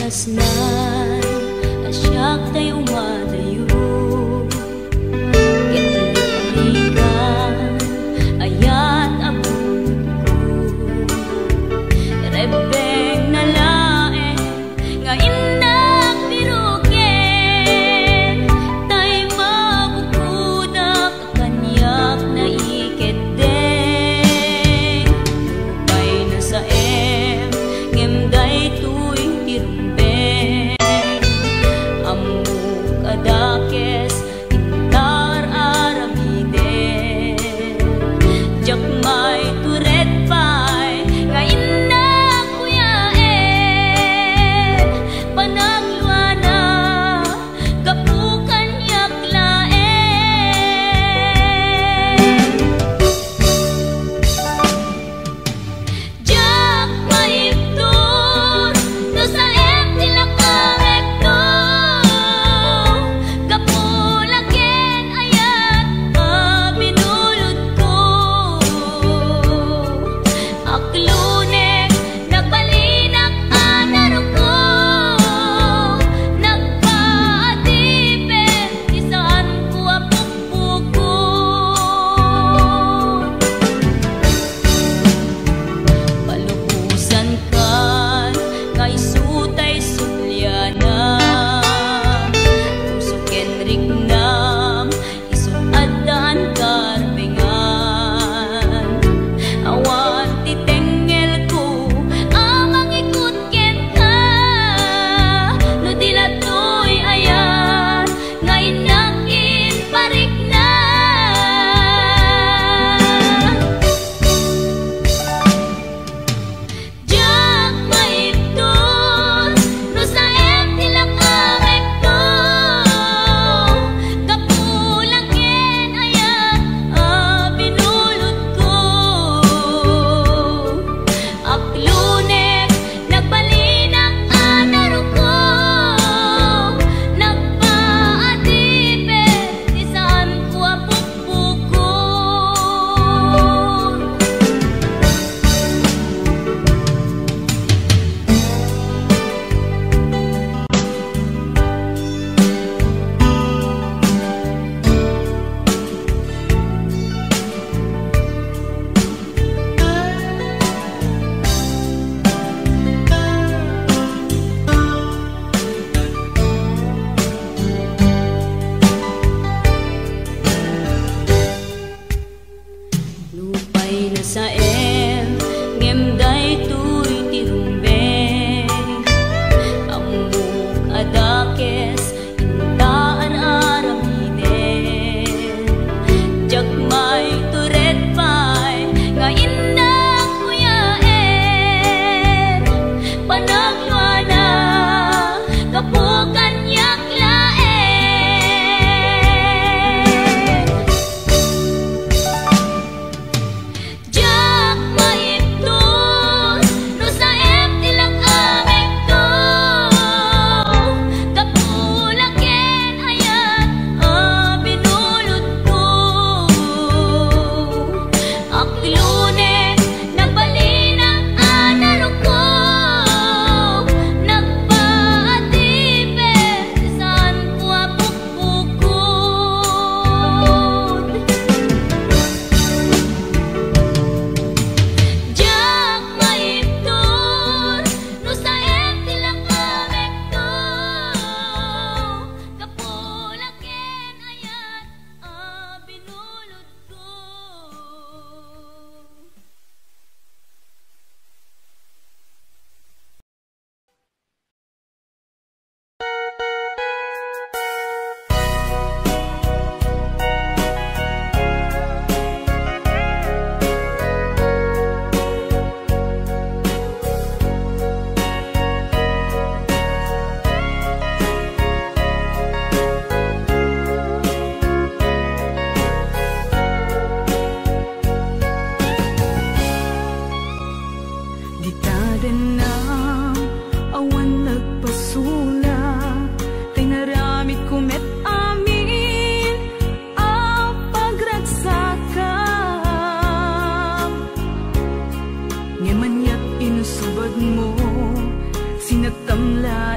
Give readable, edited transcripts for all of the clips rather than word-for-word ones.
kasnan asyak tayo madayo ketelikan ayat abot ko rebeng na lae nga indak biruken tay mabukudak kanyak na iketeng lupay na sa ngemday tuy tirumbeng amu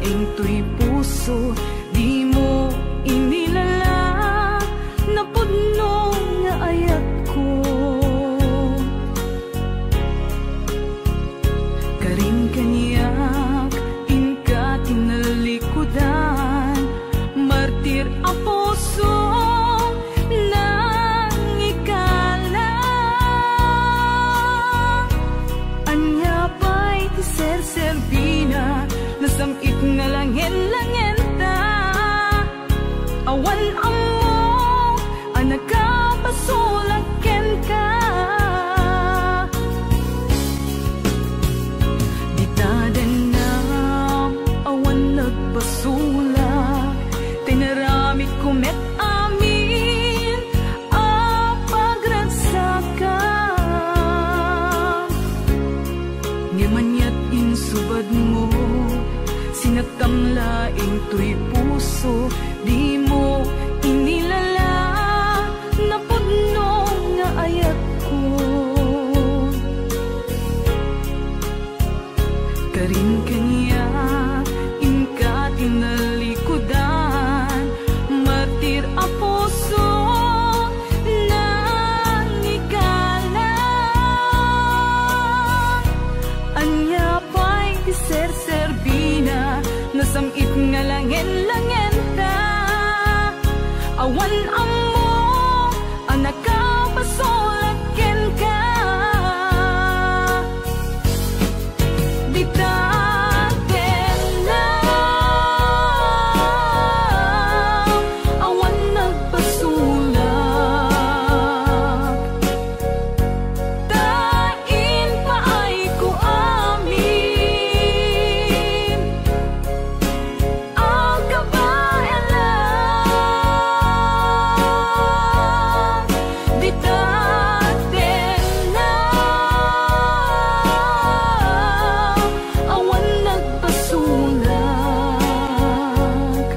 laing to'y puso, di mo inilala na pudno nga ayat ko. Karing kaniyak inka tinalikudan, martir a puso nang ikala. Anya pa'y ti ser-serbina, nasamit nga langin-langin ta. Awan amo anak ka basulaken ka. Di tadanam awan nagbasulak, tinaramit kumet amin a pagragsakan. Ngimanyat insubad mo, sinatamlaing to'y puso, di mo inilala na pudno nga ayat ko. Karin kanya inka tinalikudan, martir a puso nang ikala. Anya pa'y ser-serbina, nasamit nga langin-langin ta. Awan amo anak ka basulaken ka. Di taten lang awan nagbasulak, tain pa ay ko amin ang kabaelan. Di taten lang awan nagbasulak,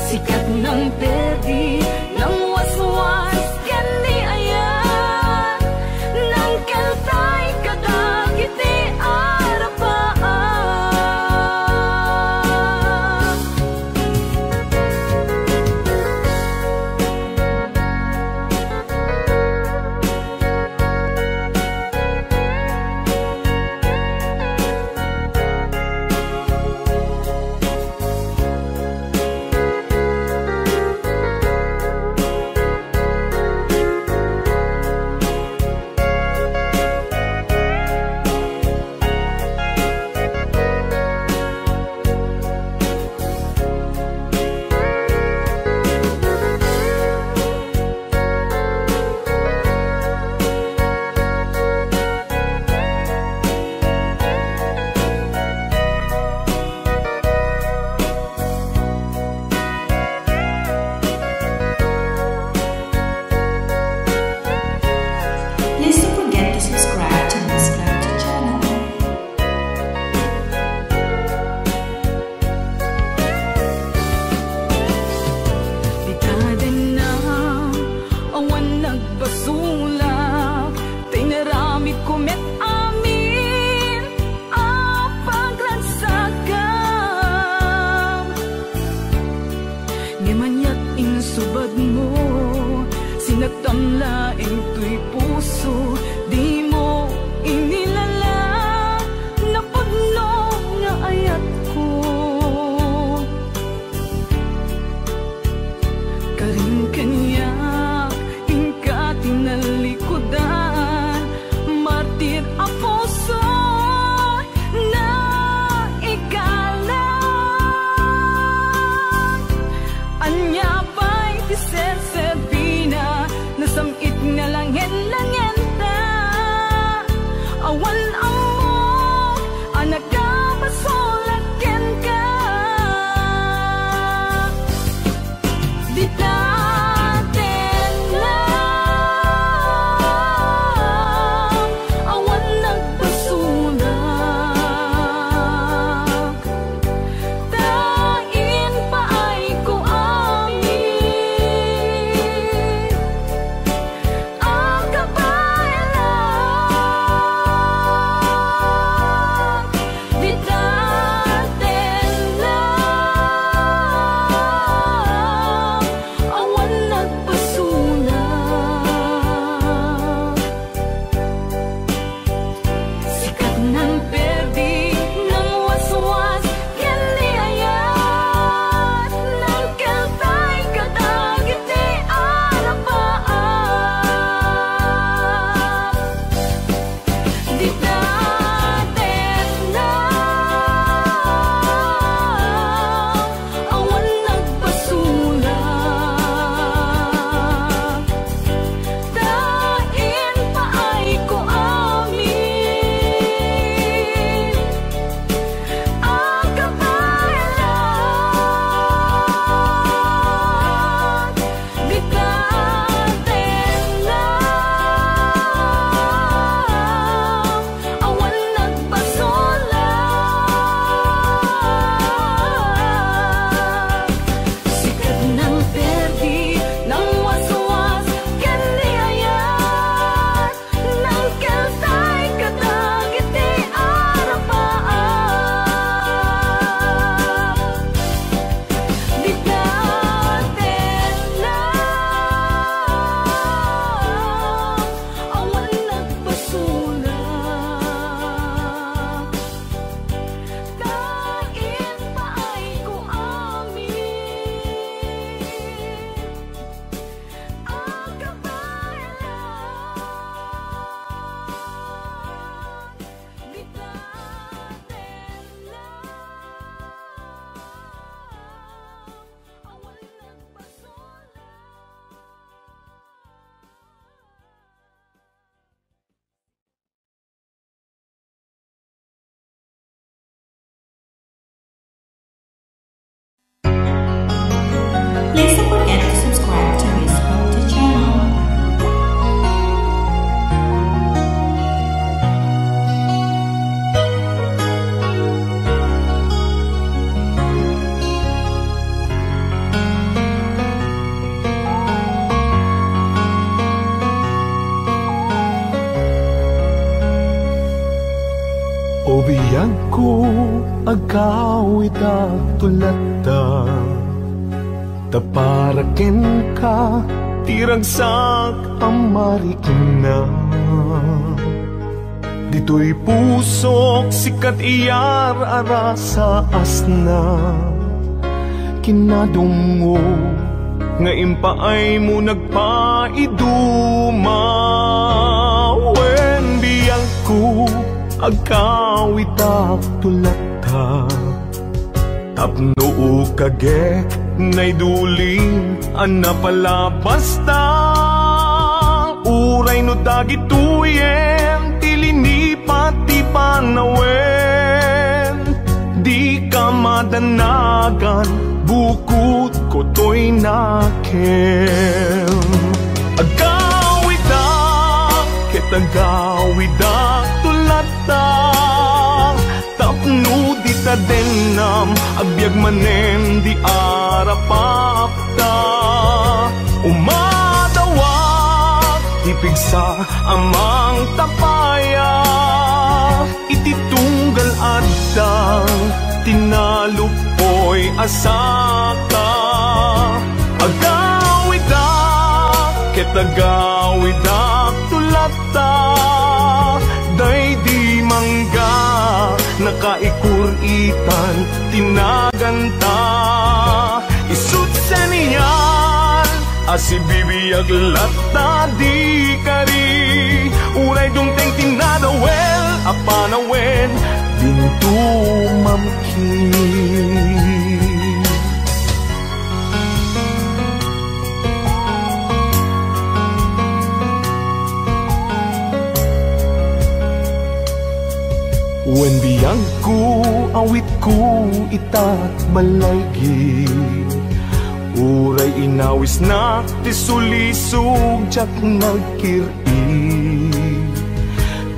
sikat ng perdi ng waswas ken ni ayan, nang keltay kadagiti arapaan. Please don't forget to subscribe to my channel. Di tadanam awan nagbasulak, tinaramit kumet amin a pagragsakan. Ngimanyat insubad mo, sinagtamlaing to'y puso, di mo inilala na pudno nga ayat ko. Karing kanya inka tinalikudan, martir a puso na ikala. Anya pa'y ti ser-serbina, nasamit nga langin-langin ta. Awan amo anak ka basulaken ka. Di taten lang awan nagbasulak, tain pa ay ko amin ang kabaelan. biyag ko agawid at tulata, taparaken ka tiragsak amarikin na. Dito'y pusok sikat iyar ara sa asna, kinadungo nga impaay mo nagpaiduma. Wen biyag ko agawid at tulata, tapno kagek nay duling ana pala basta. Uray no dagituyen tilini pati panawen, di ka madanagan bukod ko to'y nakem. Agawid ket agawid tulata, tapno di ta denam agbyag manen di arapapta. Umadawak ipigsa amang tapaya, ititunggal adang tinalupoy asaka. Agawid ket agawid tulata, day di mangga nakaikuritan tinaganta. Isut sa niyan asibibiyag lata di kari, uray dumteng tinadawel apanawen dintu mamkin. Wen biyag ko awit ko itat balaygi, uray inawis na tisulisog jak nagkiri.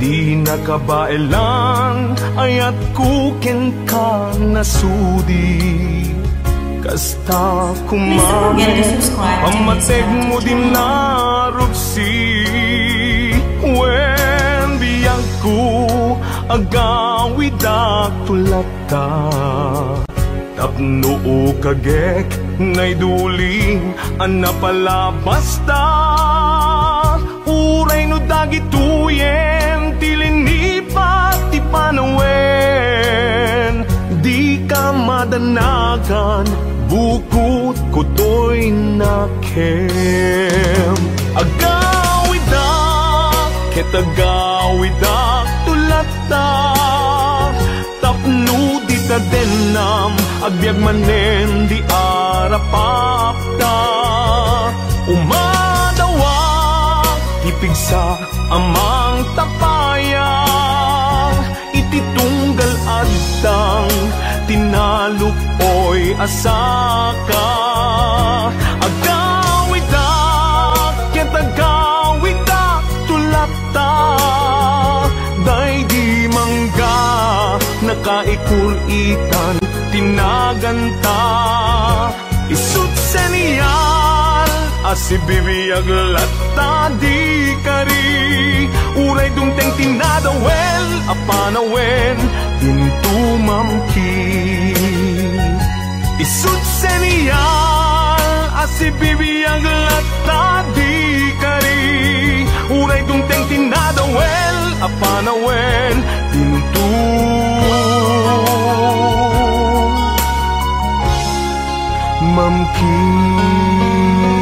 Di nakabaelan ayat ko ken ka nasudi, kasta kumami pamateg mo din narupsi. Wen biyag ko agawid at tulata, tapno kagek nay duling ana pala basta. Uray no dagituyen tilini pati panawen, di ka madanagan bukod ko to'y nakem. Agawid ket agawid tulata, tapno di ta denam agbyag manen di arapapta. Umadawak ipigsa amang tapaya, ititunggal adang tinalupoy asaka. Agawid ket agawid tulata, day di mangga nakaikuritan tinaganta. Isut sa niyal asibibiyag lata di kari, uray dumteng tinadawel apanawen dintu mamkin. Isut sa niyal asibibiyag lata di kari, uray dumteng tinadawel apanawen dintu mamkin.